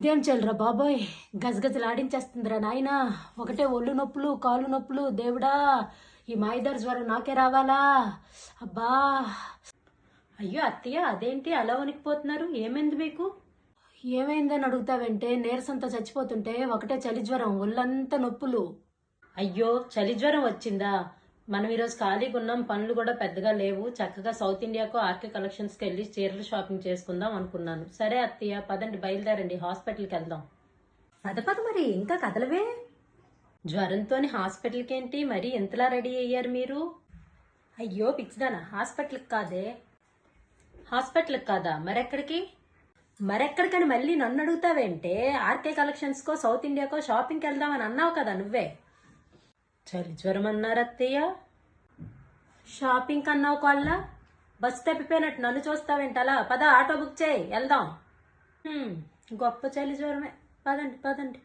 ఇదేం చెల్లరా బాబోయ్, గజగజలాడించేస్తుందిరా నాయన. ఒకటే ఒళ్ళు నొప్పులు, కాళ్ళు నొప్పులు. దేవుడా, ఈ మాయిదారు జ్వరం నాకే రావాలా? అబ్బా! అయ్యో అత్తయ్య, అదేంటి అలా వణికిపోతున్నారు? ఏమైంది మీకు? ఏమైందని అడుగుతావంటే, నీరసంతో చచ్చిపోతుంటే ఒకటే చలి జ్వరం, ఒళ్ళంతా నొప్పులు. అయ్యో, చలి జ్వరం వచ్చిందా? మనం ఈరోజు ఖాళీగా ఉన్నాం, పనులు కూడా పెద్దగా లేవు. చక్కగా సౌత్ ఇండియాకు ఆర్కే కలెక్షన్స్కి వెళ్ళి చీరలు షాపింగ్ చేసుకుందాం అనుకున్నాను. సరే అత్తయ్య, పదండి, బయలుదేరండి, హాస్పిటల్కి వెళ్దాం. పద మరి, ఇంకా కదలవే. జ్వరంతోని హాస్పిటల్కి ఏంటి? మరి ఎంతలా రెడీ అయ్యారు మీరు? అయ్యో పిచ్చిదానా, హాస్పిటల్కి కాదే. హాస్పిటల్కి కాదా? మరెక్కడికని మళ్ళీ నన్ను అడుగుతావేంటే? ఆర్కే కలెక్షన్స్కో సౌత్ ఇండియాకో షాపింగ్కి వెళ్దామని అన్నావు కదా నువ్వే. చలి జ్వరం అన్నారు అత్తయ్య. షాపింగ్ అన్నావు కోళ్ళ. బస్సు తప్పిపోయినట్టు నన్ను చూస్తావేంటి అలా? పద, ఆటో బుక్ చేయి, వెళ్దాం. గొప్ప చలి జ్వరమే. పదండి.